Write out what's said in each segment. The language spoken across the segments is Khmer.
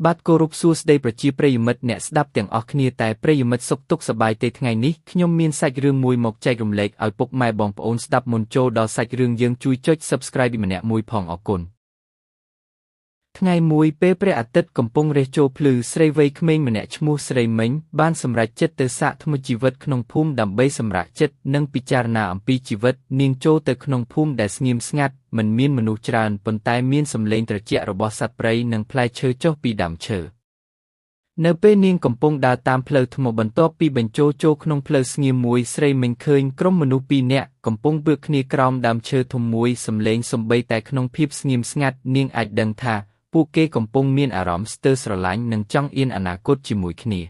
បាទគោរពសួស្តីប្រជាប្រិយមិត្តអ្នកស្ដាប់ទាំងអស់គ្នាតែប្រិយមិត្តសុខទុក្ខសប្បាយទេថ្ងៃនេះខ្ញុំមានសាច់រឿងមួយមកចែករំលែកឲ្យពុកម៉ែបងប្អូនស្ដាប់មុនចូលដល់សាច់រឿងយើងជួយចុច Subscribe ម្នាក់មួយផងអរគុណថ្ងៃមួយពេលព្រះអាទិត្យកំពុងរះចូលភ្លឺស្រីវ័យក្មេងម្នាក់ឈ្មោះស្រីមិញបានសម្រេចចិត្តទៅសាកថ្មជីវិតក្នុងភូមិដើម្បីសម្រាកចិត្តនិងពិចារណាអំពីជីវិតនាងចូលទៅក្នុងភូមិដែលស្ងៀមស្ងាត់មិនមានមនុស្សច្រើនប៉ុន្តែមានសំឡេងត្រជាក់របស់សត្វព្រៃនិងផ្លែឈើចុះពីដើមឈើនៅពេលនាងកំពុងដើរតាមផ្លូវថ្មបន្ទាប់ពីបញ្ចូលក្នុងផ្លូវស្ងៀមមួយស្រីមិញឃើញក្រុមមនុស្សពីរនាក់កំពុងពើគ្នាក្រោមដើមឈើធំមួយសំឡេងសំបីតែក្នុងភាពស្ងៀមស្ងាត់នាងអាចដឹងថាពួកគេកំពុងមានអារម្មណ៍ស្ទើរស្រឡាញ់និងចង់អៀនអនាគតជាមួយគ្នា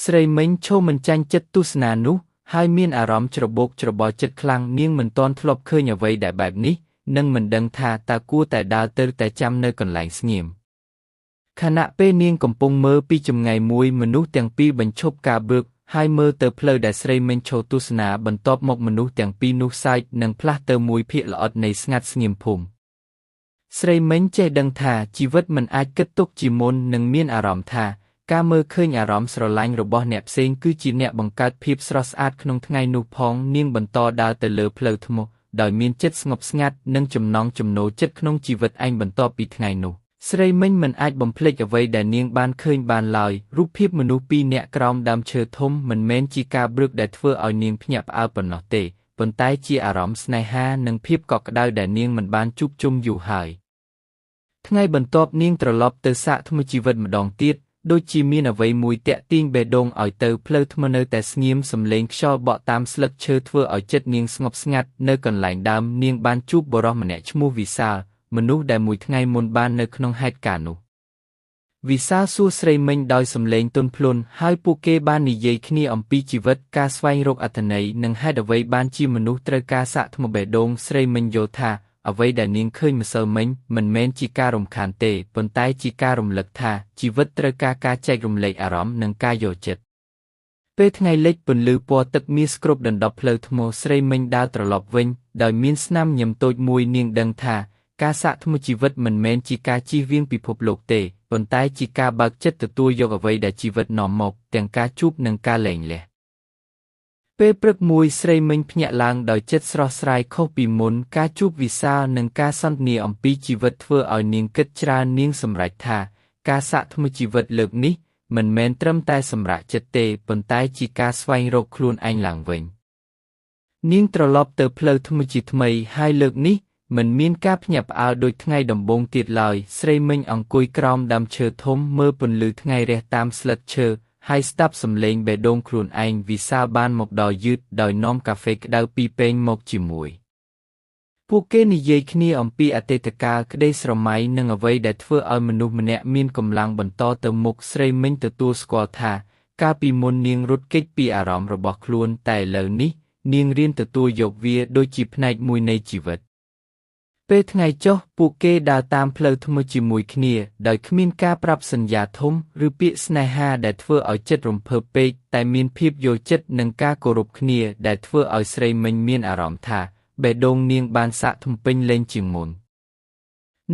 ស្រីមិញឈប់មិនចាញ់ចិត្តទស្សនានោះហើយមានអារម្មណ៍ច្របូកច្របល់ចិត្តខ្លាំងនាងមិនទាន់ធ្លាប់ឃើញអ្វីដែលបែបនេះនិងមិនដឹងថាតើគួរតែដើរទៅតែចាំនៅកន្លែងស្ងៀមខណៈពេលនាងកំពុងមើលពីចម្ងាយមួយមនុស្សទាំងពីរបញ្ឈប់ការបឺកហើយមើលទៅផ្លូវដែលស្រីមិញឈរទស្សនាបន្ទាប់មកមនុស្សទាំងពីរនោះសើចនិងផ្លាស់ទៅមួយភាគល្អិតនៃស្ងាត់ស្ងៀមភូមិស្រីមិញចេះដឹងថាជីវិតមិនអាចគិតទុកជាមុននិងមានអារម្មណ៍ថាការមើលឃើញអារម្មណ៍ស្រឡាញ់របស់អ្នកផ្សេងគឺជាអ្នកបង្កើតភាពស្រស់ស្អាតក្នុងថ្ងៃនោះផងនាងបន្តដើរទៅលើផ្លូវថ្មដោយមានចិត្តស្ងប់ស្ងាត់និងចំណង់ចំណូលចិត្តក្នុងជីវិតឯងបន្ទាប់ពីថ្ងៃនោះស្រីមិញមិនអាចបំភ្លេចអ្វីដែលនាងបានឃើញបានឡើយរូបភាពមនុស្សពីរនាក់ក្រោមដើមឈើធំមិនមែនជាការព្រឹកដែលធ្វើឲ្យនាងភ្ញាក់ផ្អើលប៉ុណ្ណោះទេប៉ុន្តែជាអារម្មណ៍ស្នេហានិងភាពកក់ក្ដៅដែលនាងមិនបានជួបជុំយូរហើយថ្ងៃបន្ទាប់នាងត្រឡប់ទៅសាកថ្មជីវិតម្ដងទៀតដូចជាមានអ្វីមួយតាក់ទាញបេះដូងឲ្យទៅផ្លូវថ្មនៅតែស្ងៀមសំឡេងខ្យល់បក់តាមស្លឹកឈើធ្វើឲ្យចិត្តនាងស្ងប់ស្ងាត់នៅកន្លែងដើមនាងបានជួបបុរសម្នាក់ឈ្មោះវិសាលមនុស្សដែលមួយថ្ងៃមុនបាននៅក្នុងហេតុការណ៍នោះវិសាលសួរស្រីមិញដោយសំឡេងទន់ភ្លន់ហើយពួកគេបាននិយាយគ្នាអំពីជីវិតការស្វែងរកអត្ថន័យនិងហេតុអ្វីបានជាមនុស្សត្រូវការសាកថ្មបេះដូងស្រីមិញយល់ថាអ្វីដែលនាងឃើញម្សិលមិញមិនមែនជាការរំខានទេប៉ុន្តែជាការរំលឹកថាជីវិតត្រូវការការចែករំលែកអារម្មណ៍និងការយល់ចិត្តពេលថ្ងៃលិចពន្លឺពណ៌ទឹកមាសស្គ្របដណ្ដប់ផ្លូវថ្មស្រីមិញដើរត្រឡប់វិញដោយមានស្នាមញញឹមតូចមួយនាងដឹងថាការសាកថ្មជីវិតមិនមែនជាការជៀសវាងពិភពលោកទេប៉ុន្តែជាការបើកចិត្តទទួលយកអ្វីដែលជីវិតនាំមកទាំងការជួបនិងការលែងលះពេលព្រឹកមួយស្រីមិញភ្ញាក់ឡើងដោយចិត្តស្រស់ស្រាយខុសពីមុនការជួបវិសាលនិងការសន្ទនាអំពីជីវិតធ្វើឲ្យនាងគិតច្រើននាងសម្រេចថាការសាកថ្មជីវិតលើកនេះមិនមែនត្រឹមតែសម្រាប់ចិត្តទេប៉ុន្តែជាការស្វែងរកខ្លួនឯងឡើងវិញនាងត្រឡប់ទៅផ្លូវថ្មជាថ្មីហើយលើកនេះមិនមានការភ្ញាក់ផ្អើលដូចថ្ងៃដំបូងទៀតឡើយស្រីមិញអង្គុយក្រោមដើមឈើធំមើលពន្លឺថ្ងៃរះតាមស្លឹកឈើហើយស្ដាប់សំឡេងបេះដូងខ្លួនឯងវិសាលបានមកដល់យឺតដោយនាំកាហ្វេក្តៅពីរពែងមកជាមួយពួកគេនិយាយគ្នាអំពីអតីតកាលក្តីស្រមៃនិងអ្វីដែលធ្វើឲ្យមនុស្សម្នាក់មានកម្លាំងបន្តទៅមុខស្រីមិញទទួលស្គាល់ថាកាលពីមុននាងរត់គេចពីអារម្មណ៍របស់ខ្លួនតែឥឡូវនេះនាងរៀនទទួលយកវាដូចជាផ្នែកមួយនៃជីវិតពេលថ្ងៃចុះពួកគេដើរតាមផ្លូវថ្មជាមួយគ្នាដោយគ្មានការប្រាប់សន្យាធំឬពាក្យស្នេហាដែលធ្វើឲ្យចិត្តរំភើបពេកតែមានភាពយល់ចិត្តនិងការគោរពគ្នាដែលធ្វើឲ្យស្រីមិញមានអារម្មណ៍ថាបេះដូងនាងបានសាកថ្មពេញលេញជាងមុន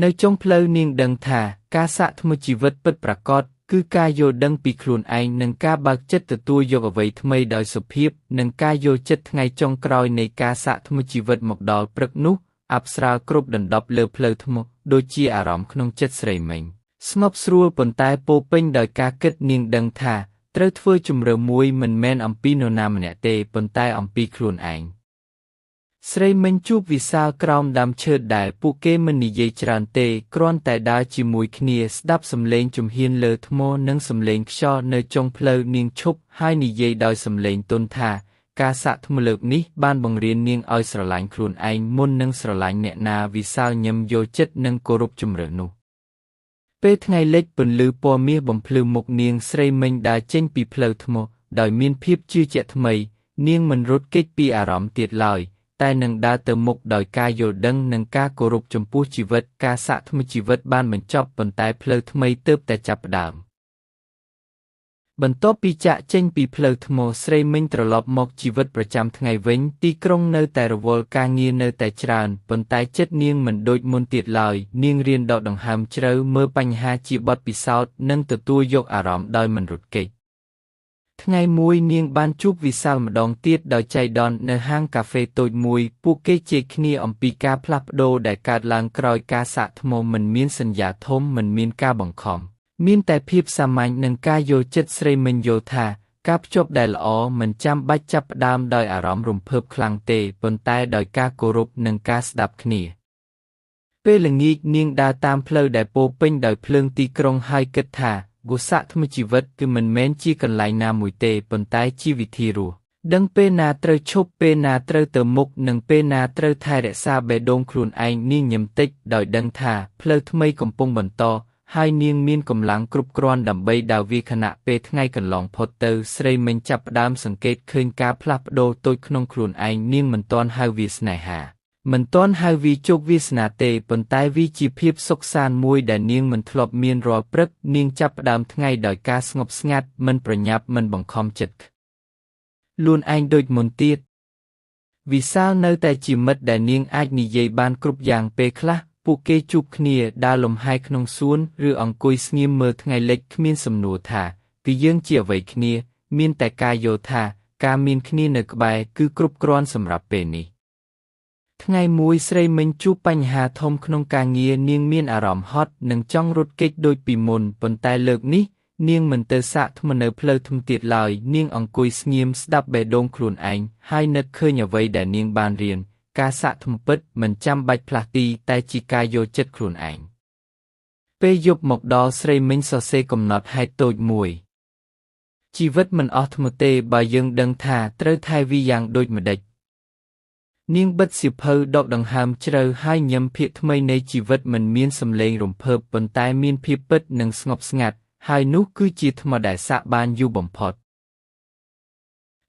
នៅចុងផ្លូវនាងដឹងថាការសាកថ្មជីវិតពិតប្រាកដគឺការយល់ដឹងពីខ្លួនឯងនិងការបើកចិត្តទទួលយកអ្វីថ្មីដោយសុភាពនិងការយល់ចិត្តថ្ងៃចុងក្រោយនៃការសាកថ្មជីវិតមកដល់ព្រឹកនោះអប្សរាគ្រប់ដណ្ដប់លើផ្លូវថ្មដូចជាអារម្មណ៍ក្នុងចិត្តស្រីមិញស្ងប់ស្រួលប៉ុន្តែពោពេញដោយការគិតនាងដឹងថាត្រូវធ្វើជម្រើសមួយមិនមែនអំពីនរណាម្នាក់ទេប៉ុន្តែអំពីខ្លួនឯងស្រីមិញជួបវិសាលក្រោមដើមឈើដែលពួកគេមិននិយាយច្រើនទេគ្រាន់តែដើរជាមួយគ្នាស្ដាប់សំឡេងជំហានលើថ្មនិងសំឡេងខ្យល់នៅចុងផ្លូវនាងឈប់ហើយនិយាយដោយសំឡេងទន់ថាការសាកថ្មលើកនេះបានបង្រៀននាងឲ្យស្រឡាញ់ខ្លួនឯងមុននឹងស្រឡាញ់អ្នកណាវិសាលញឹមយល់ចិត្តនិងគោរពជម្រើសនោះពេលថ្ងៃលិចពន្លឺពណ៌មាសបំភ្លឺមុខនាងស្រីមិញដើរចេញពីផ្លូវថ្មដោយមានភាពជឿជាក់ថ្មីនាងមិនរត់គេចពីអារម្មណ៍ទៀតឡើយតែនឹងដើរទៅមុខដោយការយល់ដឹងនិងការគោរពចំពោះជីវិតការសាកថ្មជីវិតបានបញ្ចប់ប៉ុន្តែផ្លូវថ្មីទើបតែចាប់ផ្ដើម បន្ទាប់ពីចាក់ចេញពីផ្លូវថ្មស្រីមិញត្រឡប់មកជីវិតប្រចាំថ្ងៃវិញទីក្រុងនៅតែរវល់ការងារនៅតែច្រើនប៉ុន្តែចិត្តនាងមិនដូចមុនទៀតឡើយនាងរៀនដកដង្ហើមជ្រៅមើលបញ្ហាជាបទពិសោធន៍និងទទួលយកអារម្មណ៍ដោយមិនរត់គេចថ្ងៃមួយនាងបានជួបវិសាលម្ដងទៀតដោយចៃដន្យនៅហាងកាហ្វេតូចមួយពួកគេជែកគ្នាអំពីការផ្លាស់ប្ដូរដែលកើតឡើងក្រោយការសាកថ្មមិនមានសញ្ញាធំមិនមានការបង្ខំមានតែភាពសាមញ្ញនិងការយល់ចិត្តស្រីមិញយល់ថាការភ្ជាប់ដែលល្អមិនចាំបាច់ចាប់ផ្ដើមដោយអារម្មណ៍រំភើបខ្លាំងទេប៉ុន្តែដោយការគោរពនិងការស្ដាប់គ្នាពេលល្ងាចនាងដើរតាមផ្លូវដែលពោរពេញដោយភ្លើងទីក្រុងហើយគិតថាគូស័កថ្មជីវិតគឺមិនមែនជាកន្លែងណាមួយទេប៉ុន្តែជាវិធីរស់ដឹងពេលណាត្រូវឈប់ពេលណាត្រូវទៅមុខនិងពេលណាត្រូវថែរក្សាបេះដូងខ្លួនឯងនាងញឹមតិចដោយដឹងថាផ្លូវថ្មីកំពុងបន្តហើយនាងមានកម្លាំងគ្រប់គ្រាន់ដើម្បីដើរវាខណៈពេលថ្ងៃកន្លងផុតទៅស្រីមិញចាប់ផ្ដើមសង្កេតឃើញការផ្លាស់ប្ដូរតូចក្នុងខ្លួនឯងនាងមិនទាន់ហៅវាស្នេហាមិនទាន់ហៅវាជោគវាសនាទេប៉ុន្តែវាជាភាពសុខសាន្តមួយដែលនាងមិនធ្លាប់មានរាល់ព្រឹកនាងចាប់ផ្ដើមថ្ងៃដោយការស្ងប់ស្ងាត់មិនប្រញាប់មិនបង្ខំចិត្តខ្លួនឯងដូចមុនទៀតវិសាលនៅតែជាមិត្តដែលនាងអាចនិយាយបានគ្រប់យ៉ាងពេលខ្លះពួកគេជួបគ្នាដើរលំហែក្នុងសួនឬអង្គុយស្ងៀមមើលថ្ងៃលិចគ្មានសំណួរថាគឺយើងជាអ្វីគ្នាមានតែការយល់ថាការមានគ្នានៅក្បែរគឺគ្រប់គ្រាន់សម្រាប់ពេលនេះថ្ងៃមួយស្រីមិញជួបបញ្ហាធំក្នុងការងារនាងមានអារម្មណ៍ហត់និងចង់រត់គេចដូចពីមុនប៉ុន្តែលើកនេះនាងមិនទៅសាកថ្មនៅផ្លូវធំទៀតឡើយនាងអង្គុយស្ងៀមស្ដាប់បេះដូងខ្លួនឯងហើយនឹកឃើញអ្វីដែលនាងបានរៀនការសាកថ្មពិតមិនចាំបាច់ផ្លាស់ទីតែជាការយល់ចិត្តខ្លួនឯងពេលយប់មកដល់ស្រីមិញសរសេរកំណត់ហេតុតូចមួយជីវិតមិនអស់ថ្មទេបើយើងដឹងថាត្រូវថែវាយ៉ាងដូចម្ដេចនាងបិទសៀវភៅដកដង្ហើមជ្រៅហើយញឹមភាគថ្មីនៃជីវិតមិនមានសំឡេងរំភើបប៉ុន្តែមានភាពពិតនិងស្ងប់ស្ងាត់ហើយនោះគឺជាថ្មដែលសាកបានយូរបំផុត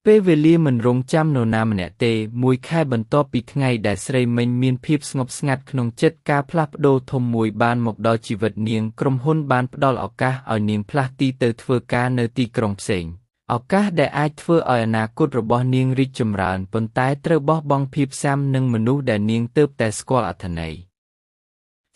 ពេលវេលាមិនរងចាំនរណាម្នាក់ទេមួយខែបន្ទាប់ពីថ្ងៃដែលស្រីមិញមានភាពស្ងប់ស្ងាត់ក្នុងចិត្តការផ្លាស់ប្ដូរធំមួយបានមកដល់ជីវិតនាងក្រុមហ៊ុនបានផ្ដល់ឱកាសឲ្យនាងផ្លាស់ទីទៅធ្វើការនៅទីក្រុងផ្សេងឱកាសដែលអាចធ្វើឲ្យអនាគតរបស់នាងរីកចម្រើនប៉ុន្តែត្រូវបោះបង់ភាពស៊ាំនឹងមនុស្សដែលនាងទើបតែស្គាល់អត្ថន័យ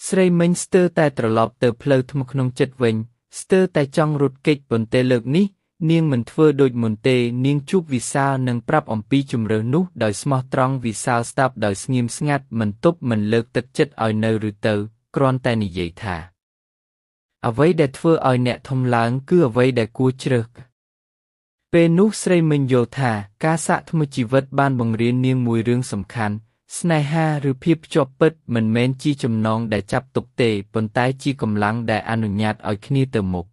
ស្រីមិញស្ទើរតែត្រឡប់ទៅផ្លូវថ្មក្នុងចិត្តវិញស្ទើរតែចង់រត់គេចប៉ុន្តែលើកនេះនាងមិនធ្វើដូចមុនទេនាងជួបវិសាលនិងប្រាប់អំពីជម្រើសនោះដោយស្មោះត្រង់វិសាលស្ដាប់ដោយស្ងៀមស្ងាត់មិនទប់មិនលើកទឹកចិត្តឲ្យនៅឬទៅគ្រាន់តែនិយាយថាអ្វីដែលធ្វើឲ្យអ្នកធំឡើងគឺអ្វីដែលគួរជ្រើសពេលនោះស្រីមិញយល់ថាការសាកថ្មជីវិតបានបង្រៀននាងមួយរឿងសំខាន់ស្នេហាឬភាពភ្ជាប់ពិតមិនមែនជាចំណងដែលចាប់ទុកទេប៉ុន្តែជាកម្លាំងដែលអនុញ្ញាតឲ្យគ្នាទៅមុខ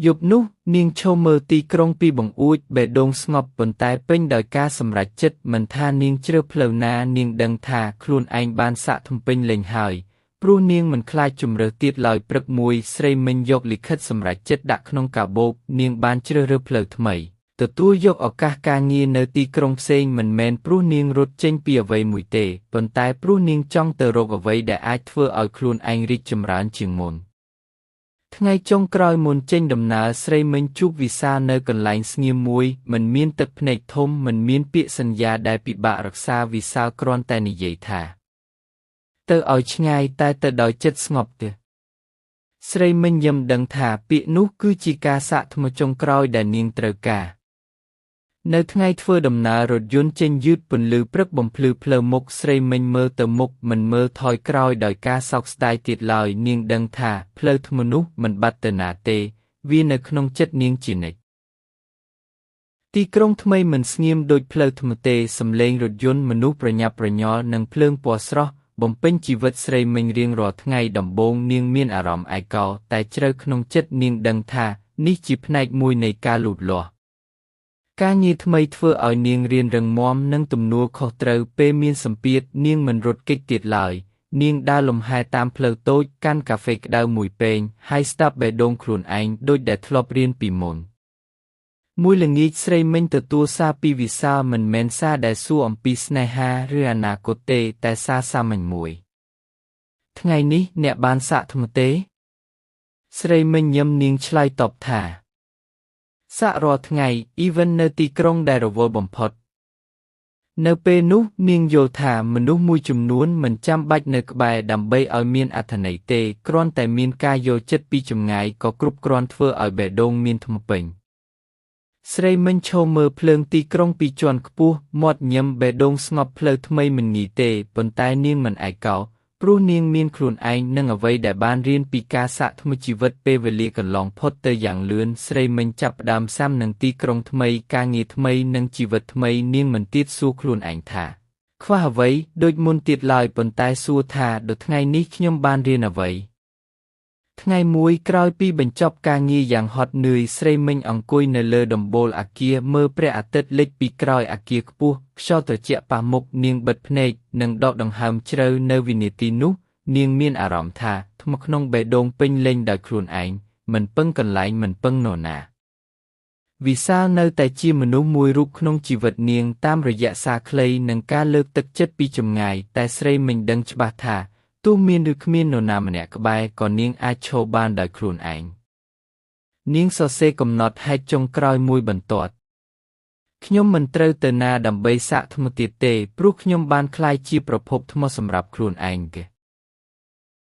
យប់នោះនាងឈរមើលទីក្រុងពីបង្អួចបេះដូងស្ងប់ប៉ុន្តែពេញដោយការសម្រេចចិត្តមិនថានាងជ្រើសផ្លូវណានាងដឹងថាខ្លួនឯងបានសាកថ្មពេញលេញហើយព្រោះនាងមិនខ្លាចជម្រើសទៀតឡើយព្រឹកមួយស្រីមិញយកលិខិតសម្រេចចិត្តដាក់ក្នុងកាបូបនាងបានជ្រើសរើសផ្លូវថ្មីទទួលយកឱកាសការងារនៅទីក្រុងផ្សេងមិនមែនព្រោះនាងរត់ចេញពីអ្វីមួយទេប៉ុន្តែព្រោះនាងចង់ទៅរកអ្វីដែលអាចធ្វើឲ្យខ្លួនឯងរីកចម្រើនជាងមុនថ្ងៃចុងក្រោយមុនចេញដំណើរស្រីមិញជួបវិសាលនៅកន្លែងស្ងៀមមួយមិនមានទឹកភ្នែកធំមិនមានពាក្យសន្យាដែលពិបាករក្សាវិសាលគ្រាន់តែនិយាយថាទៅឲ្យឆ្ងាយតែទៅដោយចិត្តស្ងប់ទេស្រីមិញយំដឹងថាពាក្យនោះគឺជាការសាកថ្មចុងក្រោយដែលនាងត្រូវការនៅថ្ងៃធ្វើដំណើររថយន្តចេញយឺតពន្លឺព្រឹកបំភ្លឺផ្លូវមុខស្រីមិញមើលទៅមុខមិនមើលថយក្រោយដោយការសោកស្ដាយទៀតឡើយនាងដឹងថាផ្លូវថ្មនោះមិនបាត់ទៅណាទេវានៅក្នុងចិត្តនាងជានិច្ចទីក្រុងថ្មីមិនស្ងៀមដូចផ្លូវថ្មទេសំឡេងរថយន្តមនុស្សប្រញាប់ប្រញាល់និងភ្លើងពណ៌ស្រស់បំពេញជីវិតស្រីមិញរៀងរាល់ថ្ងៃដំបូងនាងមានអារម្មណ៍ឯកោតែជ្រៅក្នុងចិត្តនាងដឹងថានេះជាផ្នែកមួយនៃការលូតលាស់ការងារថ្មីធ្វើឲ្យនាងរៀនរឹងមាំនិងទំនួលខុសត្រូវពេលមានសម្ពាធនាងមិនរត់គេចទៀតឡើយនាងដើរលំហែតាមផ្លូវតូចកាន់កាហ្វេក្តៅមួយពែងហើយស្ដាប់បេះដូងខ្លួនឯងដូចដែលធ្លាប់រៀនពីមុនមួយល្ងាចស្រីមិញទទួលសារពីវិសាលមិនមែនសារដែលសួរអំពីស្នេហាឬអនាគតទេតែសារសាមញ្ញមួយថ្ងៃនេះអ្នកបានសាកថ្មទេស្រីមិញញឹមនាងឆ្លើយតបថា សាក់រាល់ថ្ងៃ even នៅទីក្រុងដែលរវល់បំផុតនៅពេលនោះនាងយល់ថាមនុស្សមួយចំនួនមិនចាំបាច់នៅក្បែរដើម្បីឲ្យមានអត្ថន័យទេគ្រាន់តែមានការយល់ចិត្តពីចម្ងាយក៏គ្រប់គ្រាន់ធ្វើឲ្យបេះដូងមានថ្មពេញស្រីមិញឈរមើលភ្លើងទីក្រុងពីជាន់ខ្ពស់មាត់ញឹមបេះដូងស្ងប់ផ្លូវថ្មីមិនងាយទេប៉ុន្តែនាងមិនឯកោព្រោះនាងមានខ្លួនឯងនិងអ្វីដែលបានរៀនពីការសាកថ្មីជីវិតពេលវេលាកន្លងផុតទៅយ៉ាងលឿនស្រីមិញចាប់ផ្ដើមសាំនឹងទីក្រុងថ្មីការងារថ្មីនិងជីវិតថ្មីនាងមិនទៀតសួរខ្លួនឯងថាខ្វះអ្វីដូចមុនទៀតឡើយប៉ុន្តែសួរថាដល់ថ្ងៃនេះខ្ញុំបានរៀនអ្វីថ្ងៃមួយក្រោយពីបញ្ចប់ការងារយ៉ាងហត់នឿយស្រីមិញអង្គុយនៅលើដំបូលអគារមើលព្រះអាទិត្យលិចពីក្រោយអគារខ្ពស់ខ្យល់ត្រជាក់ប៉ះមុខនាងបិទភ្នែកនិងដកដង្ហើមជ្រៅនៅវិនាទីនោះនាងមានអារម្មណ៍ថាថ្មក្នុងបេះដូងពេញលេញដោយខ្លួនឯងមិនពឹងកន្លែងមិនពឹងនរណាវិសាលនៅតែជាមនុស្សមួយរូបក្នុងជីវិតនាងតាមរយៈសារខ្លីនិងការលើកទឹកចិត្តពីចម្ងាយតែស្រីមិញដឹងច្បាស់ថាទោះមានឬគ្មាននរណាម្នាក់ក្បែរក៏នាងអាចឈរបានដោយខ្លួនឯងនាងសរសេរកំណត់ហេតុចុងក្រោយមួយបន្ទាត់ខ្ញុំមិនត្រូវទៅណាដើម្បីសាកថ្មទៀតទេព្រោះខ្ញុំបានក្លាយជាប្រភពថ្មសម្រាប់ខ្លួនឯងទេ